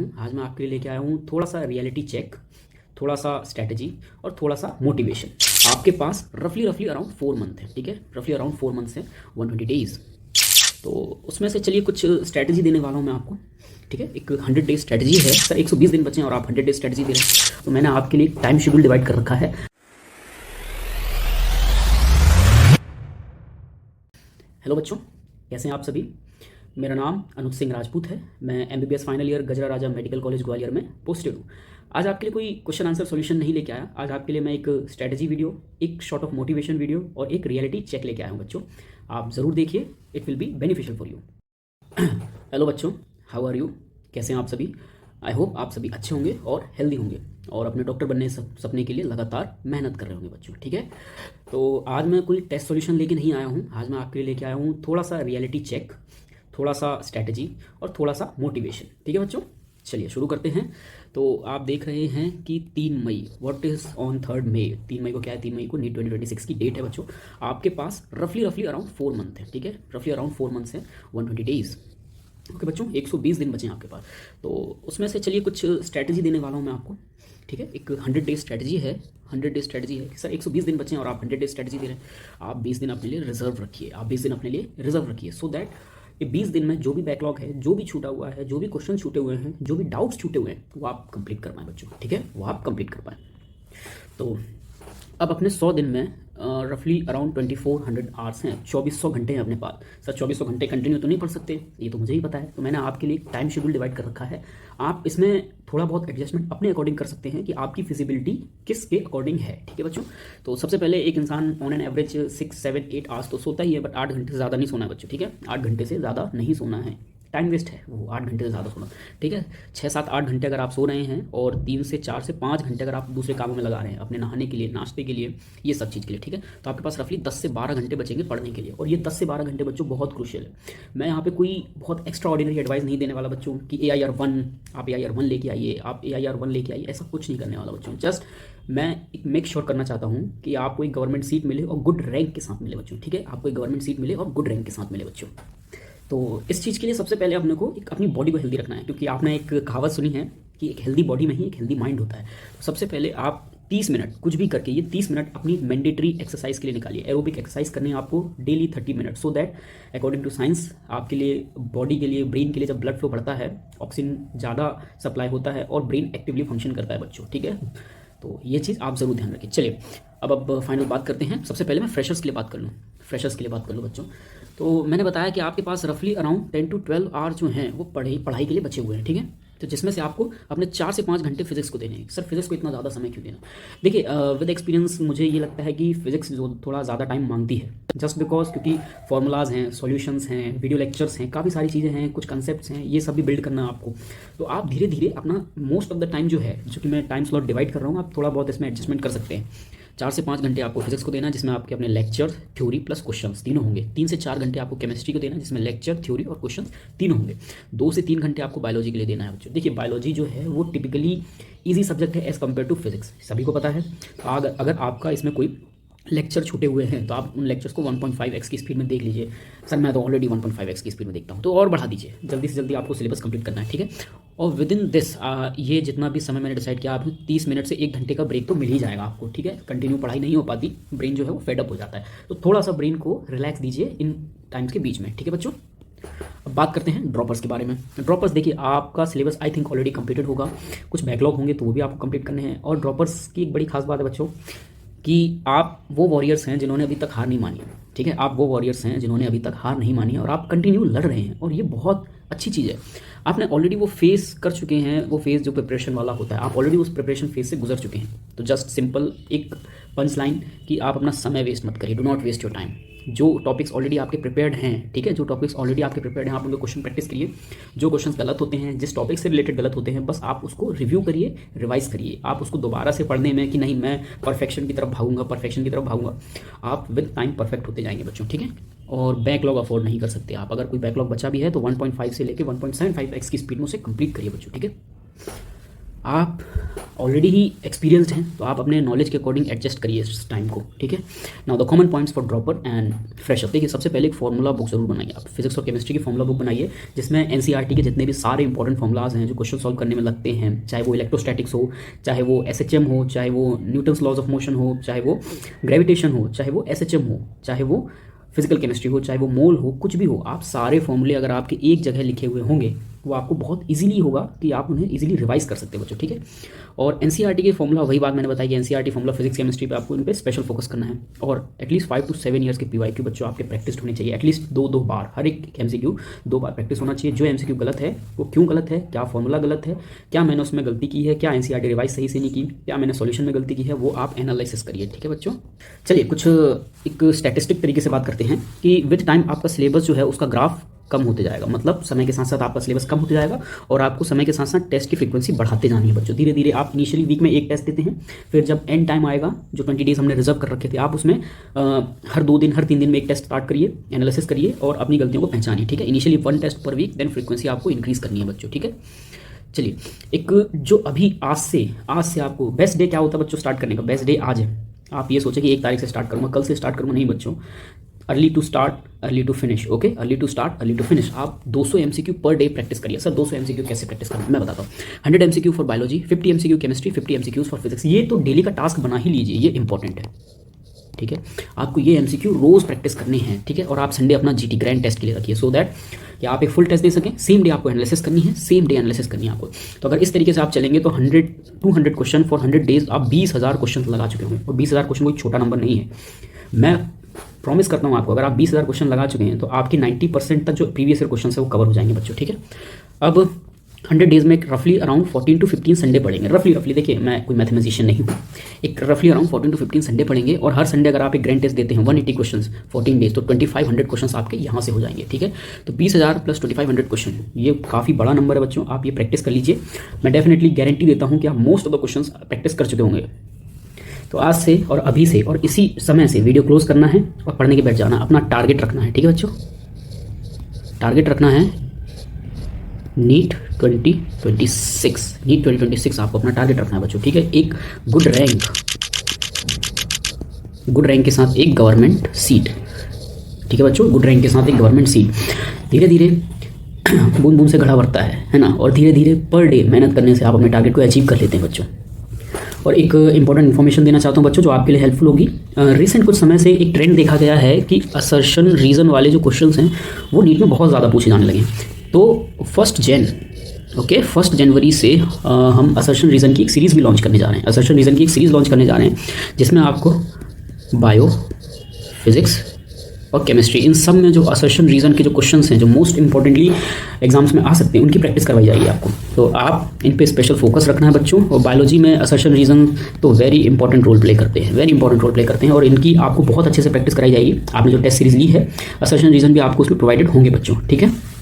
हूँ। आज मैं आपके लिए लेके आया हूँ थोड़ा सा रियलिटी चेक, थोड़ा सा स्ट्रैटेजी और थोड़ा सा मोटिवेशन। आपके पास रफली अराउंड 4 मंथ है, ठीक है, रफली अराउंड 4 मंथ्स है, 120 डेज। तो उसमें से चलिए कुछ स्ट्रैटेजी देने वाला हूँ मैं आपको, ठीक है। एक 100 डेज स्ट्रैटेजी है सर, 120 दिन बचे हैं और आप 100 डेज स्ट्रैटेजी दे रहे हैं, तो मैंने आपके लिए टाइम शेड्यूल डिवाइड कर रखा है। हेलो बच्चों, कैसे हैं आप सभी। मेरा नाम अनुज सिंह राजपूत है। मैं MBBS फाइनल ईयर गजरा राजा मेडिकल कॉलेज ग्वालियर में पोस्टेड हूँ। आज आपके लिए कोई क्वेश्चन आंसर सॉल्यूशन नहीं लेके आया। आज आपके लिए मैं एक स्ट्रैटेजी वीडियो, एक शॉर्ट ऑफ मोटिवेशन वीडियो और एक रियलिटी चेक लेके आया हूँ बच्चों। आप ज़रूर देखिए, it will be beneficial for you. Hello बच्चों, हाउ आर यू, कैसे हैं आप सभी। आई होप आप सभी अच्छे होंगे और हेल्दी होंगे और अपने डॉक्टर बनने सपने के लिए लगातार मेहनत कर रहे होंगे बच्चों, ठीक है। तो आज मैं कोई टेस्ट सॉल्यूशन लेके नहीं आया हूँ। आज मैं आपके लिए लेके आया हूँ थोड़ा सा रियलिटी चेक, थोड़ा सा स्ट्रैटेजी और थोड़ा सा मोटिवेशन, ठीक है बच्चों। चलिए शुरू करते हैं। तो आप देख रहे हैं कि 3 मई, व्हाट इज़ ऑन 3 मई। 3 मई को क्या है, 3 मई को नीट 2026 की डेट है बच्चों। आपके पास रफली अराउंड 4 मंथ है, ठीक है, रफली अराउंड 4 मंथ्स है, 120 डेज़। ओके बच्चों, 120 दिन बचे हैं आपके पास। तो उसमें से चलिए कुछ स्ट्रैटेजी देने वाला हूँ मैं आपको, ठीक है। एक 100 डेज स्ट्रैटेजी है, 100 डेज स्ट्रैटेजी है सर, 120 दिन बचे हैं और आप 100 डेज स्ट्रैटेजी दे रहे हैं। आप 20 दिन अपने लिए रिजर्व रखिए, आप 20 दिन अपने लिए रिजर्व रखिए, सो दैट ये 20 दिन में जो भी बैकलॉग है, जो भी छूटा हुआ है, जो भी क्वेश्चन छूटे हुए हैं, जो भी डाउट्स छूटे हुए हैं, वो आप कंप्लीट कर पाएँ बच्चों, ठीक है, वो आप कंप्लीट कर पाएँ। तो अब अपने 100 दिन में रफली अराउंड 2400 आवर्स हैं, 2400 घंटे हैं अपने पास। सर 2400 घंटे कंटिन्यू तो नहीं पढ़ सकते, ये तो मुझे ही पता है। तो मैंने आपके लिए टाइम शेड्यूल डिवाइड कर रखा है। आप इसमें थोड़ा बहुत एडजस्टमेंट अपने अकॉर्डिंग कर सकते हैं कि आपकी फिजिबिलिटी किसके अकॉर्डिंग है, ठीक है बच्चों। तो सबसे पहले एक इंसान ऑन एन एवरेज 6, 7, 8 आवर्स तो सोता ही है, बट 8 घंटे से ज़्यादा नहीं सोना है बच्चों, ठीक है। 8 घंटे से ज़्यादा नहीं सोना है, टाइम वेस्ट है वो 8 घंटे से ज़्यादा सोना, ठीक है। 6, 7, 8 घंटे अगर आप सो रहे हैं और 3 से 4 से 5 घंटे अगर आप दूसरे कामों में लगा रहे हैं, अपने नहाने के लिए, नाश्ते के लिए, ये सब चीज़ के लिए, ठीक है, तो आपके पास रफली 10 से 12 घंटे बचेंगे पढ़ने के लिए। और ये 10 से 12 घंटे बच्चों बहुत क्रूशियल है। मैं यहाँ पे कोई बहुत एक्स्ट्रा ऑर्डिनरी एडवाइस नहीं देने वाला बच्चों कि AIR1 आप AIR1 लेके आइए, आप AIR1 लेके आइए, ऐसा कुछ नहीं करने वाला बच्चों। जस्ट मैं एक मेक श्योर करना चाहता हूँ कि आपको एक गवर्नमेंट सीट मिले और गुड रैंक के साथ मिले बच्चों, ठीक है, आपको एक गवर्नमेंट सीट मिले और गुड रैंक के साथ मिले बच्चों। तो इस चीज़ के लिए सबसे पहले अपने को एक अपनी बॉडी को हेल्दी रखना है, क्योंकि आपने एक कहावत सुनी है कि एक हेल्दी बॉडी में ही एक हेल्दी माइंड होता है। तो सबसे पहले आप 30 मिनट कुछ भी करके, ये 30 मिनट अपनी मैंडेटरी एक्सरसाइज के लिए निकालिए। एरोबिक एक्सरसाइज करनी है आपको daily 30 minute, so that according to science आपके लिए, बॉडी के लिए, ब्रेन के लिए जब ब्लड फ्लो बढ़ता है, ऑक्सीजन ज़्यादा सप्लाई होता है और ब्रेन एक्टिवली फंक्शन करता है बच्चों, ठीक है। तो ये चीज़ आप ज़रूर ध्यान रखिए। चलिए अब फाइनल बात करते हैं। सबसे पहले मैं फ्रेशर्स के लिए बात कर लूँ, फ्रेशर्स के लिए बात कर लूँ बच्चों। तो मैंने बताया कि आपके पास रफली अराउंड 10 to 12 आवर्स जो हैं वो पढ़ाई के लिए बचे हुए हैं, ठीक है। तो जिसमें से आपको अपने 4 से 5 घंटे फिजिक्स को देने हैं। सर फिजिक्स को इतना ज़्यादा समय क्यों देना। देखिए विद एक्सपीरियंस मुझे ये लगता है कि फिजिक्स जो थोड़ा ज़्यादा टाइम मांगती है, जस्ट बिकॉज क्योंकि फॉर्मूलाज हैं, सॉल्यूशंस हैं, वीडियो लेक्चर्स हैं, काफ़ी सारी चीज़ें हैं, कुछ कंसेप्ट्स हैं, ये सब भी बिल्ड करना है आपको। तो आप धीरे धीरे अपना मोस्ट ऑफ द टाइम जो है, जो कि मैं टाइम स्लॉट डिवाइड कर रहा हूँ, आप थोड़ा बहुत इसमें एडजस्टमेंट कर सकते हैं। 4 से 5 घंटे आपको फिजिक्स को देना है, जिसमें आपके अपने लेक्चर, थ्योरी प्लस क्वेश्चंस तीनों होंगे। 3 से 4 घंटे आपको केमिस्ट्री को देना है, जिसमें लेक्चर, थ्योरी और क्वेश्चंस तीनों होंगे। 2 से 3 घंटे आपको बायोलॉजी के लिए देना है बच्चों। देखिए बायोलॉजी जो है वो टिपिकली ईजी सब्जेक्ट है एज़ कम्पेयर टू फिजिक्स, सभी को पता है। अगर आपका इसमें कोई लेक्चर छूटे हुए हैं तो आप उन लेक्चर्स को 1.5x की स्पीड में देख लीजिए। सर मैं तो ऑलरेडी 1.5x की स्पीड में देखता हूँ, तो और बढ़ा दीजिए, जल्दी से जल्दी आपको सिलेबस कंप्लीट करना है, ठीक है। और विद इन दिस ये जितना भी समय मैंने डिसाइड किया, आपको 30 मिनट से 1 घंटे का ब्रेक तो मिल ही जाएगा आपको, ठीक है। कंटिन्यू पढ़ाई नहीं हो पाती, ब्रेन जो है वो फेडअप हो जाता है, तो थोड़ा सा ब्रेन को रिलैक्स दीजिए इन टाइम्स के बीच में, ठीक है बच्चों। अब बात करते हैं ड्रॉपर्स के बारे में। ड्रॉपर्स देखिए आपका syllabus I think already completed होगा, कुछ बैकलॉग होंगे तो वो भी आपको कंप्लीट करने हैं। और ड्रॉपर्स की एक बड़ी खास बात है बच्चों कि आप वो वॉरियर्स हैं जिन्होंने अभी तक हार नहीं मानी है, ठीक है। आप वो वॉरियर्स हैं जिन्होंने अभी तक हार नहीं मानी है और आप कंटिन्यू लड़ रहे हैं, और ये बहुत अच्छी चीज़ है। आपने ऑलरेडी वो फेस कर चुके हैं, वो फेस जो प्रिपरेशन वाला होता है, आप ऑलरेडी उस प्रिपरेशन फेस से गुजर चुके हैं। तो जस्ट सिंपल एक पंच लाइन कि आप अपना समय वेस्ट मत करिए, do not waste your time. जो टॉपिक्स ऑलरेडी आपके प्रिपेयर्ड हैं, ठीक है, जो टॉपिक्स ऑलरेडी आपके प्रिपेयर्ड हैं, आप उनके क्वेश्चन प्रैक्टिस करिए। जो क्वेश्चन गलत होते हैं, जिस टॉपिक से रिलेटेड गलत होते हैं, बस आप उसको रिव्यू करिए, रिवाइज करिए। आप उसको दोबारा से पढ़ने में कि नहीं मैं परफेक्शन की तरफ भागूंगा, आप विद टाइम परफेक्ट होते जाएंगे बच्चों, ठीक है। और बैकलॉग अफोर्ड नहीं कर सकते आप। अगर कोई बैकलॉग बचा भी है तो 1.5 से लेकर 1.75x की स्पीड में उसे कंप्लीट करिए बच्चों, ठीक है। आप ऑलरेडी ही एक्सपीरियंस्ड हैं, तो आप अपने नॉलेज के अकॉर्डिंग एडजस्ट करिए इस टाइम को, ठीक है। Now the common points for dropper and fresher. देखिए, सबसे पहले एक फॉर्मूला बुक जरूर बनाइए आप, फिजिक्स और केमिस्ट्री की फॉर्मूला बुक बनाइए, जिसमें एनसीईआरटी के जितने भी सारे इंपॉर्टेंट फॉर्मूलाज हैं जो क्वेश्चन सॉल्व करने में लगते हैं, चाहे वो इलेक्ट्रोस्टैटिक्स हो, चाहे वो एसएचएम हो, चाहे वो न्यूटन्स लॉज ऑफ मोशन हो, चाहे वो ग्रेविटेशन हो, चाहे वो एसएचएम हो, चाहे वो फिजिकल केमिस्ट्री हो, चाहे वो मोल हो, कुछ भी हो, आप सारे फॉर्मूले अगर आपके एक जगह लिखे हुए होंगे वो आपको बहुत इजीली होगा कि आप उन्हें इजीली रिवाइज कर सकते हो बच्चों, ठीक है। और एनसीईआरटी के फॉर्मूला, वही बात मैंने बताई कि एनसीईआरटी फॉर्मूला फिजिक्स केमिस्ट्री पे आपको इन पे स्पेशल फोकस करना है। और एटलीस्ट 5 to 7 ईयर्स के पीवाईक्यू बच्चों आपके प्रैक्टिस होने चाहिए, एटलीस्ट दो बार, हर एक एमसीक्यू 2 बार प्रैक्टिस होना चाहिए। जो एमसीक्यू गलत है वो क्यों गलत है, क्या फॉर्मूला गलत है, क्या मैंने उसमें गलती की है, क्या एनसीईआरटी रिवाइज सही से नहीं की, क्या मैंने सॉल्यूशन में गलती की है, वो आप एनालिसिस करिए, ठीक है बच्चों। चलिए कुछ एक स्टैटिस्टिक तरीके से बात करते हैं कि विद टाइम आपका सिलेबस जो है उसका ग्राफ कम होते जाएगा, मतलब समय के साथ साथ आपका सिलेबस कम होते जाएगा और आपको समय के साथ साथ टेस्ट की फ्रीक्वेंसी बढ़ाते जानी है बच्चों। धीरे धीरे आप इनिशियली वीक में एक टेस्ट देते हैं, फिर जब एंड टाइम आएगा, जो 20 डेज हमने रिजर्व कर रखे थे, आप उसमें हर 2 दिन, हर 3 दिन में एक टेस्ट स्टार्ट करिए, एनालिसिस करिए और अपनी गलतियों को पहचानिए, ठीक है। Initially 1 test per week, then frequency आपको इंक्रीज करनी है बच्चों, ठीक है। चलिए, एक जो अभी आज से आपको बेस्ट डे क्या होता है बच्चों स्टार्ट करने का, बेस्ट डे आज है। आप ये सोचे कि 1 तारीख से स्टार्ट करूँगा, कल से स्टार्ट करूँगा, नहीं बच्चों। Early to start early to finish, okay, early to start early to finish. आप 200 एमसीक्यू पर डे प्रैक्टिस करिए। सर 200 एमसीक्यू कैसे प्रैक्टिस करना है मैं बताता हूँ। 100 MCQ for biology, 50 MCQ chemistry, 50 MCQs for physics. ये तो डेली का टास्क बना ही लीजिए, ये इंपॉर्टेंट है, ठीक है। आपको ये एमसीक्यू रोज प्रैक्टिस करनी है, ठीक है। और आप संडे अपना जीटी ग्रैंड टेस्ट के लिए रखिए, सो दैट कि आप एक फुल टेस्ट दे सकें, सेम डे आपको एनालिसिस करनी है, सेम डे एनालिसिस करनी है आपको। तो अगर इस तरीके से आप चलेंगे तो 200 क्वेश्चन फॉर 100 डेज, आप 20,000 क्वेश्चन लगा चुके होंगे। और 20,000 क्वेश्चन कोई छोटा नंबर नहीं है। मैं प्रॉमिस करता हूँ आपको, अगर आप 20,000 क्वेश्चन लगा चुके हैं तो आपकी 90% तक जो प्रीवियस ईयर क्वेश्चन है वो कवर हो जाएंगे बच्चों, ठीक है। अब 100 डेज में रफली अराउंड 14 to 15 संडे पढ़ेंगे, रफली देखिए मैं कोई मैथमेटिशियन नहीं हूँ, एक रफली अराउंड 14 to 15 संडे पढ़ेंगे। और हर संडे अगर आप एक ग्रैंड टेस्ट देते हैं 180 क्वेश्चन 14 डेज, तो 2500 क्वेश्चन आपके यहाँ से हो जाएंगे, ठीक है। तो 20,000 प्लस 2500 क्वेश्चन, ये काफ़ी बड़ा नंबर है बच्चों, आप ये प्रैक्टिस कर लीजिए। मैं डेफिनेटली गारंटी देता हूँ कि आप most of the question practice कर चुके होंगे। तो आज से और अभी से और इसी समय से वीडियो क्लोज करना है और पढ़ने के बैठ जाना, अपना टारगेट रखना है, ठीक है बच्चों। टारगेट रखना है नीट 2026 आपको अपना टारगेट रखना है बच्चों, ठीक है। एक गुड रैंक के साथ एक गवर्नमेंट सीट, ठीक है बच्चों, गुड रैंक के साथ एक गवर्नमेंट सीट। धीरे धीरे बूंद बूंद से घड़ा भरता है ना। और धीरे धीरे पर डे मेहनत करने से आप अपने टारगेट को अचीव कर लेते हैं बच्चों। और एक इंपॉर्टेंट इन्फॉर्मेशन देना चाहता हूँ बच्चों जो आपके लिए हेल्पफुल होगी। रिसेंट कुछ समय से एक ट्रेंड देखा गया है कि असर्शन रीज़न वाले जो क्वेश्चंस हैं वो नीट में बहुत ज़्यादा पूछे जाने लगे। तो 1 जनवरी से हम असर्शन रीज़न की एक सीरीज़ भी लॉन्च करने जा रहे हैं। असर्शन रीज़न की एक सीरीज़ लॉन्च करने जा रहे हैं जिसमें आपको बायो, फिजिक्स और केमिस्ट्री, इन सब में जो असर्शन रीज़न के जो क्वेश्चंस हैं जो मोस्ट इंपॉर्टेंटली एग्जाम्स में आ सकते हैं उनकी प्रैक्टिस करवाई जाएगी आपको। तो आप इन पे स्पेशल फोकस रखना है बच्चों। और बायोलॉजी में असर्शन रीज़न तो वेरी इंपॉर्टेंट रोल प्ले करते हैं, और इनकी आपको बहुत अच्छे से प्रैक्टिस कराई जाएगी। आपने जो टेस्ट सीरीज़ ली है असर्शन रीज़न भी आपको उसमें प्रोवाइडेड होंगे बच्चों, ठीक है।